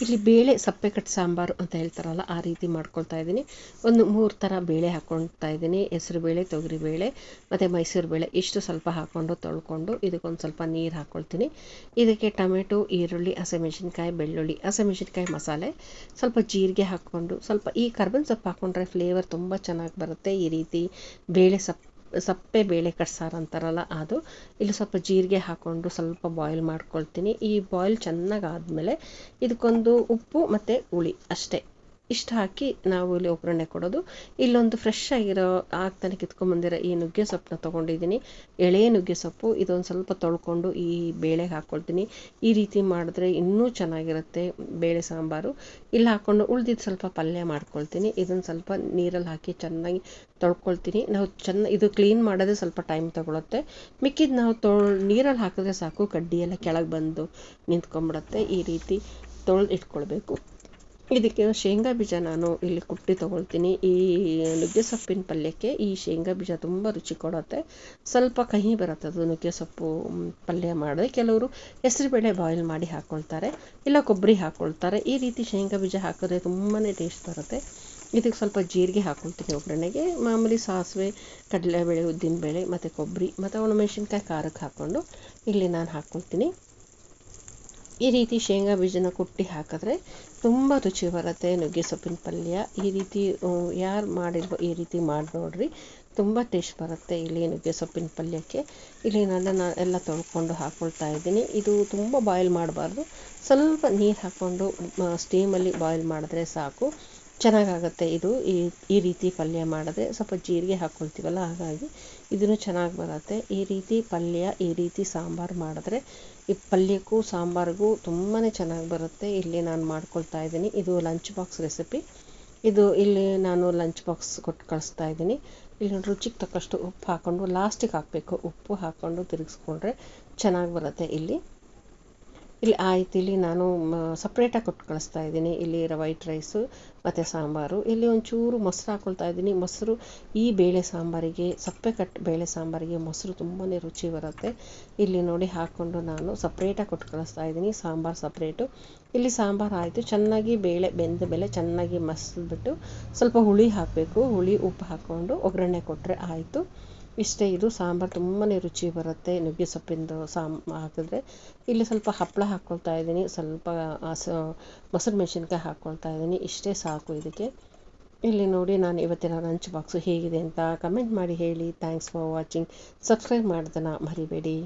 ಇಲ್ಲಿ ಬೇಳೆ ಸಪ್ಪೆ ಕಟ್ ಸಾಂಬಾರು ಅಂತ ಹೇಳ್ತಾರಲ್ಲ, ಆ ರೀತಿ ಮಾಡ್ಕೊಳ್ತಾ ಇದ್ದೀನಿ. ಒಂದು 3 ಥರ ಬೇಳೆ ಹಾಕ್ಕೊಳ್ತಾ ಇದ್ದೀನಿ. ಹೆಸರುಬೇಳೆ, ತೊಗರಿಬೇಳೆ ಮತ್ತು ಮೈಸೂರು ಬೇಳೆ ಇಷ್ಟು ಸ್ವಲ್ಪ ಹಾಕ್ಕೊಂಡು ತೊಳ್ಕೊಂಡು ಇದಕ್ಕೊಂದು ಸ್ವಲ್ಪ ನೀರು ಹಾಕ್ಕೊಳ್ತೀನಿ. ಇದಕ್ಕೆ ಟೊಮೆಟೊ, ಈರುಳ್ಳಿ, ಹಸಿಮೆಣಸಿನ್ಕಾಯಿ, ಬೆಳ್ಳುಳ್ಳಿ, ಹಸಿಮೆಣಸಿನ್ಕಾಯಿ ಮಸಾಲೆ, ಸ್ವಲ್ಪ ಜೀರಿಗೆ ಹಾಕ್ಕೊಂಡು ಸ್ವಲ್ಪ ಈ ಕರ್ಬೇವಿನ ಸೊಪ್ಪು ಹಾಕ್ಕೊಂಡ್ರೆ ಫ್ಲೇವರ್ ತುಂಬ ಚೆನ್ನಾಗಿ ಬರುತ್ತೆ. ಈ ರೀತಿ ಬೇಳೆ ಸಪ್ಪೆ ಬೇಳೆ ಕಟ್ಸಾರು ಅಂತಾರಲ್ಲ ಅದು. ಇಲ್ಲಿ ಸ್ವಲ್ಪ ಜೀರಿಗೆ ಹಾಕ್ಕೊಂಡು ಸ್ವಲ್ಪ ಬಾಯ್ಲ್ ಮಾಡ್ಕೊಳ್ತೀನಿ. ಈ ಬಾಯ್ಲ್ ಚೆನ್ನಾಗಿ ಆದಮೇಲೆ ಇದಕ್ಕೊಂದು ಉಪ್ಪು ಮತ್ತು ಹುಳಿ ಅಷ್ಟೇ, ಇಷ್ಟು ಹಾಕಿ ನಾವು ಇಲ್ಲಿ ಒಗ್ಗರಣೆ ಕೊಡೋದು. ಇಲ್ಲೊಂದು ಫ್ರೆಶ್ ಆಗಿರೋ ಆಗ್ತಾನೆ ಕಿತ್ಕೊಂಡ್ಬಂದಿರೋ ಈ ನುಗ್ಗೆ ಸೊಪ್ಪನ್ನ ತೊಗೊಂಡಿದ್ದೀನಿ, ಎಳೆ ನುಗ್ಗೆ ಸೊಪ್ಪು. ಇದೊಂದು ಸ್ವಲ್ಪ ತೊಳ್ಕೊಂಡು ಈ ಬೇಳೆಗೆ ಹಾಕ್ಕೊಳ್ತೀನಿ. ಈ ರೀತಿ ಮಾಡಿದ್ರೆ ಇನ್ನೂ ಚೆನ್ನಾಗಿರುತ್ತೆ ಬೇಳೆ ಸಾಂಬಾರು. ಇಲ್ಲಿ ಹಾಕ್ಕೊಂಡು ಉಳ್ದಿದ್ದು ಸ್ವಲ್ಪ ಪಲ್ಯ ಮಾಡ್ಕೊಳ್ತೀನಿ. ಇದನ್ನು ಸ್ವಲ್ಪ ನೀರಲ್ಲಿ ಹಾಕಿ ಚೆನ್ನಾಗಿ ತೊಳ್ಕೊಳ್ತೀನಿ. ನಾವು ಇದು ಕ್ಲೀನ್ ಮಾಡೋದೇ ಸ್ವಲ್ಪ ಟೈಮ್ ತೊಗೊಳುತ್ತೆ. ಮಿಕ್ಕಿದ್ದು ನಾವು ನೀರಲ್ಲಿ ಹಾಕಿದ್ರೆ ಸಾಕು, ಕಡ್ಡಿಯೆಲ್ಲ ಕೆಳಗೆ ಬಂದು ನಿಂತ್ಕೊಂಡ್ಬಿಡುತ್ತೆ. ಈ ರೀತಿ ತೊಳೆದು ಇಟ್ಕೊಳ್ಬೇಕು. ಇದಕ್ಕೆ ಶೇಂಗಾ ಬೀಜ ನಾನು ಇಲ್ಲಿ ಕುಟ್ಟಿ ತೊಗೊಳ್ತೀನಿ. ಈ ನುಗ್ಗೆ ಸೊಪ್ಪಿನ ಪಲ್ಯಕ್ಕೆ ಈ ಶೇಂಗಾ ಬೀಜ ತುಂಬ ರುಚಿ ಕೊಡುತ್ತೆ. ಸ್ವಲ್ಪ ಕಹಿ ಬರುತ್ತೆ ಅದು ನುಗ್ಗೆ ಸೊಪ್ಪು ಪಲ್ಯ ಮಾಡಿದ್ರೆ. ಕೆಲವರು ಹೆಸರುಬೇಳೆ ಬಾಯ್ಲ್ ಮಾಡಿ ಹಾಕ್ಕೊಳ್ತಾರೆ, ಇಲ್ಲ ಕೊಬ್ಬರಿ ಹಾಕ್ಕೊಳ್ತಾರೆ. ಈ ರೀತಿ ಶೇಂಗಾ ಬೀಜ ಹಾಕಿದ್ರೆ ತುಂಬಾ ಟೇಸ್ಟ್ ಬರುತ್ತೆ. ಇದಕ್ಕೆ ಸ್ವಲ್ಪ ಜೀರಿಗೆ ಹಾಕ್ಕೊಳ್ತೀನಿ ಒಗ್ಗರಣೆಗೆ. ಮಾಮೂಲಿ ಸಾಸಿವೆ, ಕಡಲೆಬೇಳೆ, ಉದ್ದಿನಬೇಳೆ ಮತ್ತು ಕೊಬ್ಬರಿ ಮತ್ತು ಒಣಮೆಣಸಿನ್ಕಾಯಿ ಖಾರಕ್ಕೆ ಹಾಕ್ಕೊಂಡು ಇಲ್ಲಿ ನಾನು ಹಾಕ್ಕೊಳ್ತೀನಿ. ಈ ರೀತಿ ಶೇಂಗಾ ಬೀಜನ ಕುಟ್ಟಿ ಹಾಕಿದ್ರೆ ತುಂಬ ರುಚಿ ಬರುತ್ತೆ ನುಗ್ಗೆ ಸೊಪ್ಪಿನ ಪಲ್ಯ. ಈ ರೀತಿ ಯಾರು ಮಾಡಿಲ್ವೋ ಈ ರೀತಿ ಮಾಡಿ ನೋಡಿರಿ, ತುಂಬ ಟೇಸ್ಟ್ ಬರುತ್ತೆ ಇಲ್ಲಿ ನುಗ್ಗೆ ಸೊಪ್ಪಿನ ಪಲ್ಯಕ್ಕೆ. ಇಲ್ಲಿ ನಾನು ಎಲ್ಲ ತೊಳ್ಕೊಂಡು ಹಾಕ್ಕೊಳ್ತಾ ಇದ್ದೀನಿ. ಇದು ತುಂಬ ಬಾಯ್ಲ್ ಮಾಡಬಾರ್ದು, ಸ್ವಲ್ಪ ನೀರು ಹಾಕ್ಕೊಂಡು ಸ್ಟೀಮಲ್ಲಿ ಬಾಯ್ಲ್ ಮಾಡಿದ್ರೆ ಸಾಕು, ಚೆನ್ನಾಗಾಗುತ್ತೆ ಇದು. ಈ ರೀತಿ ಪಲ್ಯ ಮಾಡಿದ್ರೆ ಸ್ವಲ್ಪ ಜೀರಿಗೆ ಹಾಕ್ಕೊಳ್ತೀವಲ್ಲ, ಹಾಗಾಗಿ ಇದನ್ನು ಚೆನ್ನಾಗಿ ಬರುತ್ತೆ. ಈ ರೀತಿ ಪಲ್ಯ, ಈ ರೀತಿ ಸಾಂಬಾರು ಮಾಡಿದ್ರೆ ಈ ಪಲ್ಯಕ್ಕೂ ಸಾಂಬಾರಿಗೂ ತುಂಬಾ ಚೆನ್ನಾಗಿ ಬರುತ್ತೆ. ಇಲ್ಲಿ ನಾನು ಮಾಡ್ಕೊಳ್ತಾ ಇದ್ದೀನಿ. ಇದು ಲಂಚ್ ಬಾಕ್ಸ್ ರೆಸಿಪಿ. ಇದು ಇಲ್ಲಿ ನಾನು ಲಂಚ್ ಬಾಕ್ಸ್ ಕೊಟ್ಟು ಕಳಿಸ್ತಾ ಇದ್ದೀನಿ. ಇಲ್ಲಿ ರುಚಿಗೆ ತಕ್ಕಷ್ಟು ಉಪ್ಪು ಹಾಕ್ಕೊಂಡು ಲಾಸ್ಟಿಗೆ ಹಾಕಬೇಕು. ಉಪ್ಪು ಹಾಕ್ಕೊಂಡು ತಿರುಗಿಸ್ಕೊಂಡ್ರೆ ಚೆನ್ನಾಗಿ ಬರುತ್ತೆ. ಇಲ್ಲಿ ಆಯ್ತು. ಇಲ್ಲಿ ನಾನು ಸಪ್ರೇಟಾಗಿ ಕೊಟ್ಟು ಕಳಿಸ್ತಾ ಇದ್ದೀನಿ. ಇಲ್ಲಿ ವೈಟ್ ರೈಸು ಮತ್ತು ಸಾಂಬಾರು. ಇಲ್ಲಿ ಒಂಚೂರು ಮೊಸರು ಹಾಕ್ಕೊಳ್ತಾ ಇದ್ದೀನಿ. ಮೊಸರು ಈ ಬೇಳೆ ಸಾಂಬಾರಿಗೆ, ಸಪ್ಪೆ ಕಟ್ ಬೇಳೆ ಸಾಂಬಾರಿಗೆ ಮೊಸರು ತುಂಬಾ ರುಚಿ ಬರುತ್ತೆ. ಇಲ್ಲಿ ನೋಡಿ ಹಾಕ್ಕೊಂಡು ನಾನು ಸಪ್ರೇಟಾಗಿ ಕೊಟ್ಟು ಕಳಿಸ್ತಾ ಇದ್ದೀನಿ. ಸಾಂಬಾರು ಸಪ್ರೇಟು. ಇಲ್ಲಿ ಸಾಂಬಾರು ಆಯಿತು. ಚೆನ್ನಾಗಿ ಬೇಳೆ ಬೆಂದ ಮೇಲೆ ಚೆನ್ನಾಗಿ ಮಸಿದ್ಬಿಟ್ಟು ಸ್ವಲ್ಪ ಹುಳಿ ಹಾಕಬೇಕು. ಹುಳಿ ಉಪ್ಪು ಹಾಕ್ಕೊಂಡು ಒಗ್ಗರಣೆ ಕೊಟ್ಟರೆ ಆಯಿತು. ಇಷ್ಟೇ, ಇದು ಸಾಂಬಾರು ತುಂಬಾ ರುಚಿ ಬರುತ್ತೆ ನುಗ್ಗೆ ಸೊಪ್ಪಿಂದು ಹಾಕಿದ್ರೆ. ಇಲ್ಲಿ ಸ್ವಲ್ಪ ಹಪ್ಪಳ ಹಾಕ್ಕೊಳ್ತಾ ಇದ್ದೀನಿ, ಸ್ವಲ್ಪ ಮೊಸರು ಮೆಣಸಿನ್ಕಾಯಿ ಹಾಕ್ಕೊಳ್ತಾ ಇದ್ದೀನಿ. ಇಷ್ಟೇ ಸಾಕು ಇದಕ್ಕೆ. ಇಲ್ಲಿ ನೋಡಿ ನಾನು ಇವತ್ತಿನ ಲಂಚ್ ಬಾಕ್ಸು ಹೇಗಿದೆ ಅಂತ ಕಮೆಂಟ್ ಮಾಡಿ ಹೇಳಿ. Thanks for watching. ಸಬ್ಸ್ಕ್ರೈಬ್ ಮಾಡೋದನ್ನು ಮರಿಬೇಡಿ.